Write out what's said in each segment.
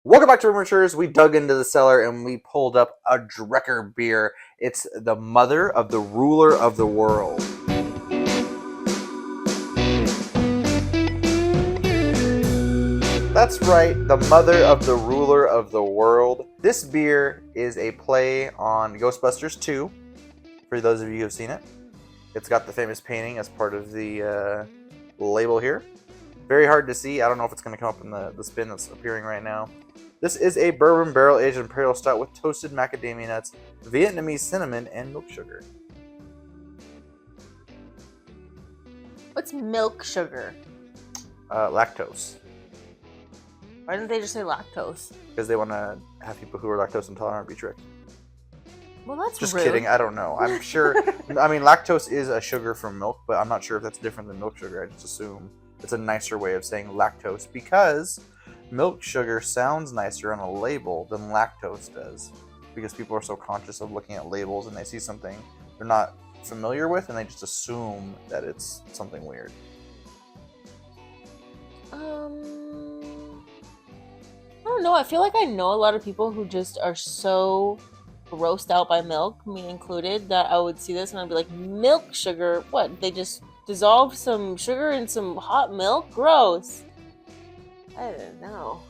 Welcome back to Rumortures. We dug into the cellar and we pulled up a Drekker beer. It's the mother of the ruler of the world. That's right, the mother of the ruler of the world. This beer is a play on Ghostbusters 2, for those of you who have seen it. It's got the famous painting as part of the label here. Very hard to see. I don't know if it's going to come up in the spin that's appearing right now. This is a bourbon barrel-aged Imperial Stout with toasted macadamia nuts, Vietnamese cinnamon, and milk sugar. What's milk sugar? Lactose. Why didn't they just say lactose? Because they want to have people who are lactose intolerant be tricked. Well, that's Just rude. kidding. I don't know. I'm sure. I mean, lactose is a sugar from milk, but I'm not sure if that's different than milk sugar. I just assume it's a nicer way of saying lactose because milk sugar sounds nicer on a label than lactose does, because people are so conscious of looking at labels and they see something they're not familiar with and they just assume that it's something weird. I don't know. I feel like I know a lot of people who just are so grossed out by milk, me included, that I would see this and I'd be like, milk sugar? What? They just dissolved some sugar in some hot milk? Gross. I don't know.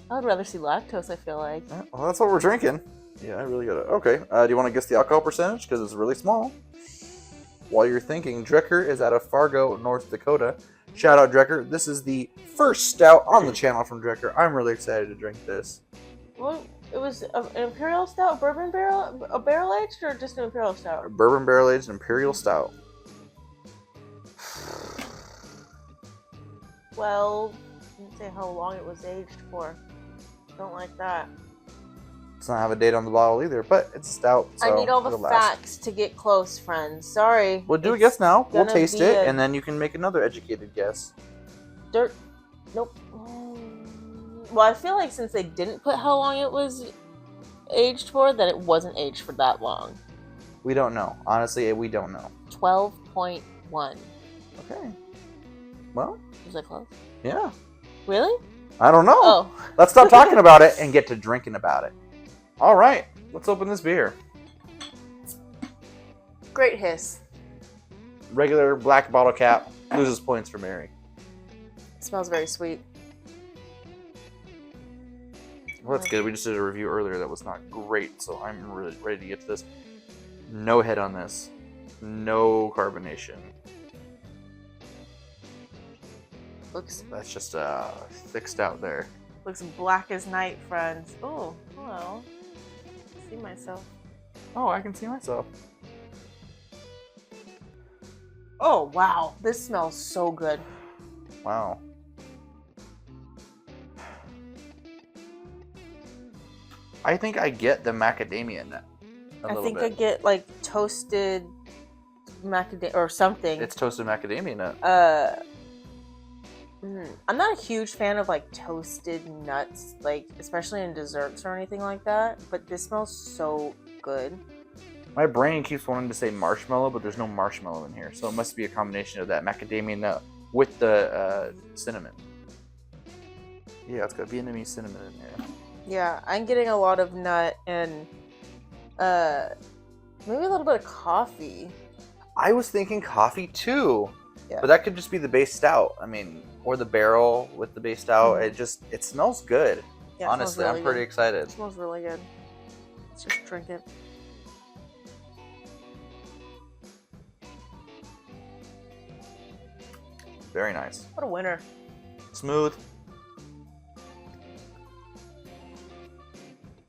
I would rather see lactose, I feel like. Well, that's what we're drinking. Yeah, I really got it. Okay, do you want to guess the alcohol percentage? Because it's really small. While you're thinking, Drekker is out of Fargo, North Dakota. Shout out, Drekker. This is the first stout on the channel from Drekker. I'm really excited to drink this. Well, it was an Imperial Stout, bourbon barrel, a barrel aged, or just an Imperial Stout? Bourbon barrel aged Imperial Stout. Well, didn't say how long it was aged for. Don't like that. Does not have a date on the bottle either, but it's a stout. So I need all the it'll last. facts to get close, friends. Sorry. We'll do a guess now. We'll gonna taste be it, a- and then you can make another educated guess. Dirt. Nope. Well, I feel like since they didn't put how long it was aged for, that it wasn't aged for that long. We don't know. Honestly, we don't know. 12.1. Okay. Well, Was I close? yeah. Really? I don't know. Oh. Let's stop talking about it and get to drinking about it. All right. Let's open this beer. Great hiss. Regular black bottle cap loses points for Mary. It smells very sweet. Well, that's good. We just did a review earlier that was not great, so I'm really ready to get to this. No head on this. No carbonation. Looks That's just thick stout there. Looks black as night, friends. Oh, hello. See myself. Oh, I can see myself. Oh, wow. This smells so good. Wow. I think I get the macadamia nut a I little think bit. I get like toasted macadamia or something. It's toasted macadamia nut. I'm not a huge fan of like toasted nuts, like especially in desserts or anything like that. But this smells so good. My brain keeps wanting to say marshmallow, but there's no marshmallow in here, so it must be a combination of that macadamia nut with the cinnamon. Yeah, it's got Vietnamese cinnamon in there. Yeah, I'm getting a lot of nut and maybe a little bit of coffee. I was thinking coffee too, Yeah. but that could just be the base stout. I mean, or the barrel with the base stout. It smells good. Yeah, it smells Honestly, really I'm pretty good. excited. It smells really good. Let's just drink it. Very nice. What a winner. Smooth.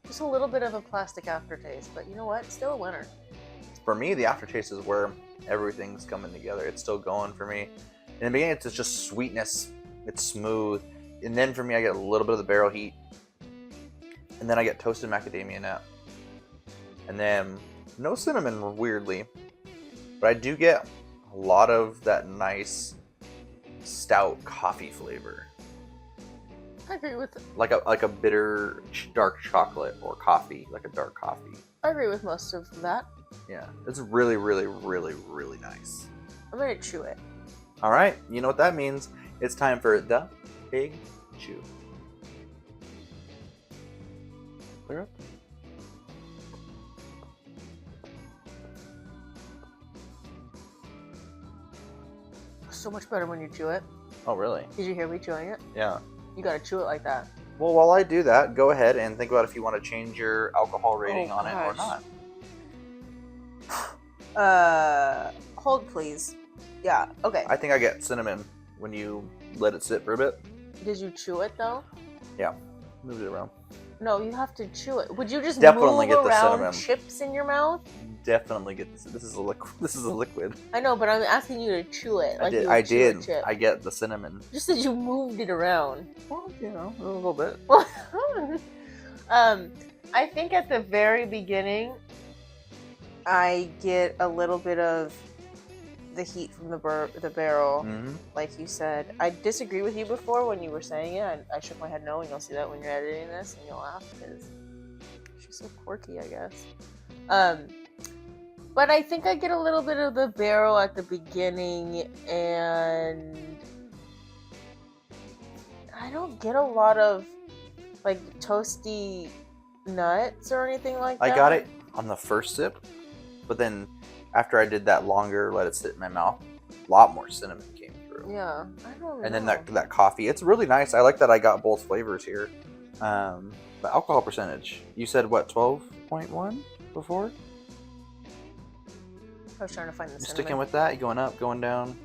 Just a little bit of a plastic aftertaste, but you know what? Still a winner. For me, the aftertaste is where everything's coming together. It's still going for me. In the beginning, it's just sweetness. It's smooth. And then for me, I get a little bit of the barrel heat. And then I get toasted macadamia nut. And then no cinnamon, weirdly. But I do get a lot of that nice stout coffee flavor. I agree with Like a bitter dark chocolate or coffee, like a dark coffee. most of that. Yeah, it's really, really, really, really nice. I'm gonna chew it. All right, you know what that means. It's time for the Big Chew. Clear up. So much better when you chew it. Oh, really? Did you hear me chewing it? Yeah. You gotta chew it like that. Well, while I do that, go ahead and think about if you want to change your alcohol rating on it or not. Hold please. Yeah, okay. I think I get cinnamon when you let it sit for a bit. Did you chew it though? Yeah. Move it around. No, you have to chew it. Would you just Definitely move get the around cinnamon. chips in your mouth? Definitely get this. This is a liquid. This is a liquid. I know, but I'm asking you to chew it. Like I you would chew did. a chip. I get the cinnamon. Just that you moved it around. Well, you know, a little bit. I think at the very beginning, I get a little bit of the heat from the barrel, Mm-hmm. like you said. I disagree with you before when you were saying it. I shook my head no, and you'll see that when you're editing this, and you'll laugh because she's so quirky, I guess. But I think I get a little bit of the barrel at the beginning, and I don't get a lot of like toasty nuts or anything like that. I got it on the first sip, but then after I did that longer, let it sit in my mouth, a lot more cinnamon came through. Yeah, I don't know. And then that coffee, it's really nice. I like that I got both flavors here. But alcohol percentage, you said what, 12.1 before? I was trying to find the cinnamon. Sticking with that, you going up, going down?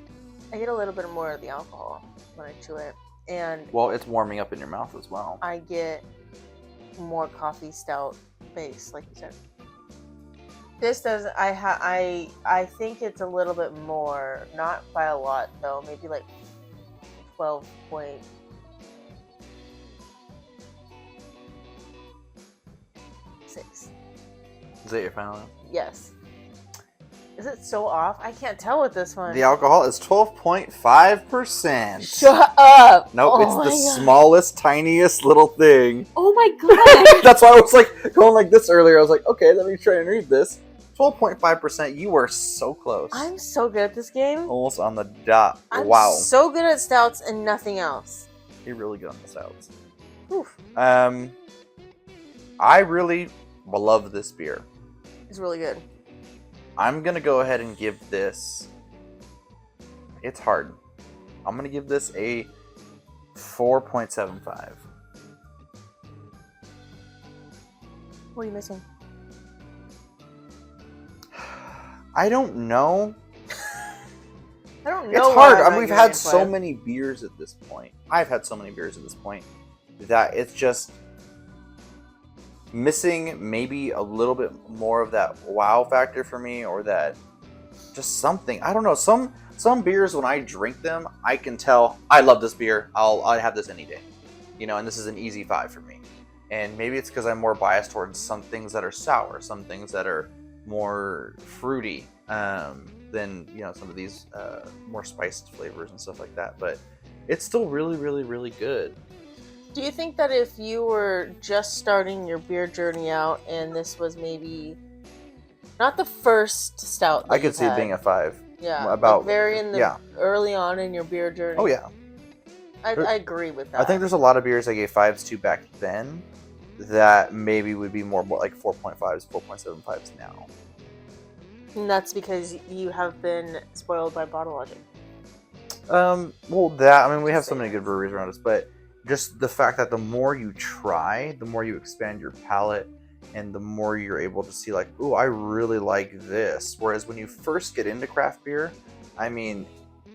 I get a little bit more of the alcohol when I chew it, and Well, it's warming up in your mouth as well. I get more coffee stout base, like you said. This does. I think it's a little bit more, not by a lot though. Maybe like 12.6. Is that your final? Yes. Is it so off? I can't tell with this one. The alcohol is 12.5%. Shut up! Nope, Oh it's my the God. smallest, tiniest little thing. Oh my God! That's why I was like going like this earlier. I was like, okay, let me try and read this. 12.5%. You were so close. I'm so good at this game. Almost on the dot. I'm Wow. so good at stouts and nothing else. You're really good on the stouts. Oof. I really love this beer. It's really good. I'm gonna go ahead and give this. It's hard. I'm gonna give this a 4.75. What are you missing? I don't know. I don't know. It's hard. why I'm We've not had giving it so 5. many beers at this point. I've had so many beers at this point that it's just missing maybe a little bit more of that wow factor for me, or that just something. I don't know. Some beers, when I drink them, I can tell I love this beer. I'll have this any day, you know. And this is an easy 5 for me. And maybe it's because I'm more biased towards some things that are sour, some things that are more fruity than, you know, some of these more spiced flavors and stuff like that. But it's still really, really, really good. Do you think that if you were just starting your beer journey out and this was maybe not the first stout that I could you've see it had, being a 5. yeah, about- like very in the yeah. early on in your beer journey? Oh yeah. I agree with that. I think there's a lot of beers I gave 5s to back then that maybe would be more like 4.5s, 4.75s now. And that's because you have been spoiled by Bottle Logic. Well, that, I mean, we have so many good breweries around us, but just the fact that the more you try, the more you expand your palate, and the more you're able to see like, ooh, I really like this. Whereas when you first get into craft beer, I mean,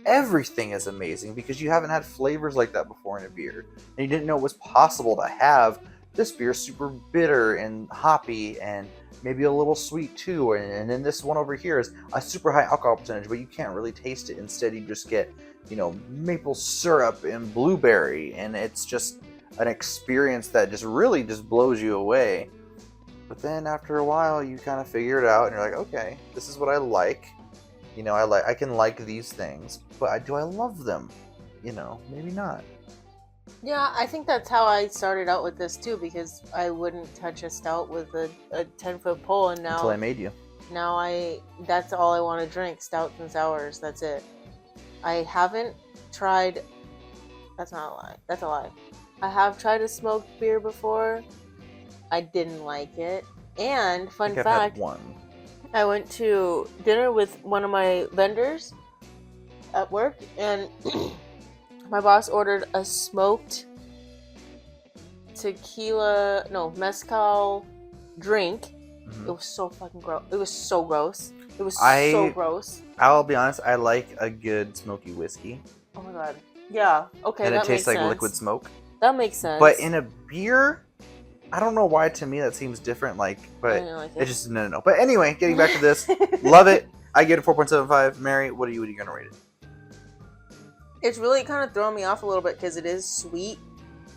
everything is amazing because you haven't had flavors like that before in a beer. And you didn't know it was possible to have this beer super bitter and hoppy and maybe a little sweet too. And then this one over here is a super high alcohol percentage, but you can't really taste it. Instead, you just get, you know, maple syrup and blueberry. And it's just an experience that just really just blows you away. But then after a while, you kind of figure it out and you're like, okay, this is what I like. You know, I can like these things, but do I love them? You know, maybe not. Yeah, I think that's how I started out with this too, because I wouldn't touch a stout with a 10-foot pole, and now Until I made you. Now that's all I want to drink, stouts and sours. That's it. I haven't tried. That's not a lie. That's a lie. I have tried a smoked beer before. I didn't like it. And I fun think I've had fact, one. I went to dinner with one of my vendors at work, and my boss ordered a smoked mezcal drink. It was so fucking gross. It was so gross. It was so gross. I'll be honest, I like a good smoky whiskey. Oh my god. Yeah. Okay. And that it tastes makes like sense. liquid smoke. That makes sense. But in a beer, I don't know why to me that seems different. Like, but I didn't like it. it's just no. But anyway, getting back to this, love it. I get a 4.75. Mary, what are you gonna rate it? It's really kind of throwing me off a little bit because it is sweet,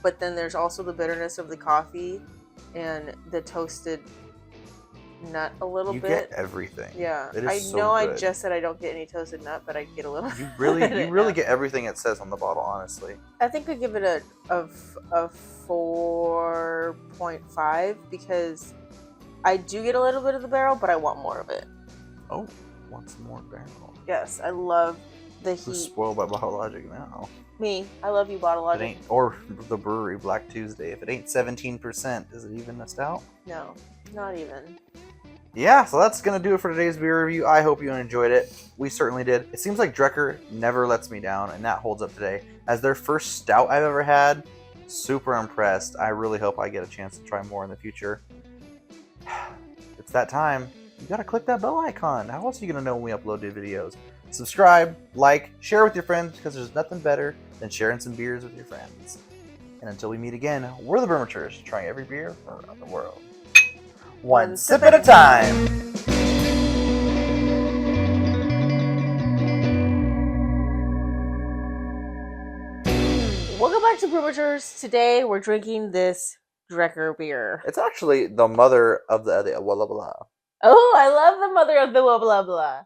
but then there's also the bitterness of the coffee and the toasted nut a little You bit. get everything. Yeah, It is I so know. good. I just said I don't get any toasted nut, but I get a little. You really get everything it says on the bottle. Honestly, I think I give it a 4.5 because I do get a little bit of the barrel, but I want more of it. oh, want some more barrel? Yes, I love the heat. Who's spoiled by Bottle Logic now? Me, I love you, Bottle If it Logic. ain't, or the brewery Black Tuesday. If it ain't 17%, is it even a stout? No, not even. Yeah, so that's gonna do it for today's beer review. I hope you enjoyed it. We certainly did. It seems like Drekker never lets me down, and that holds up today. As their first stout I've ever had, super impressed. I really hope I get a chance to try more in the future. It's that time. You gotta click that bell icon. How else are you gonna know when we upload new videos? Subscribe, like, share with your friends, because there's nothing better than sharing some beers with your friends. And until we meet again, we're the Brewmatures, trying every beer from around the world. One sip at a time. Welcome back to Brewmatures. Today we're drinking this Drekker beer. It's actually the mother of the blah blah blah. Oh, I love the mother of the blah blah blah.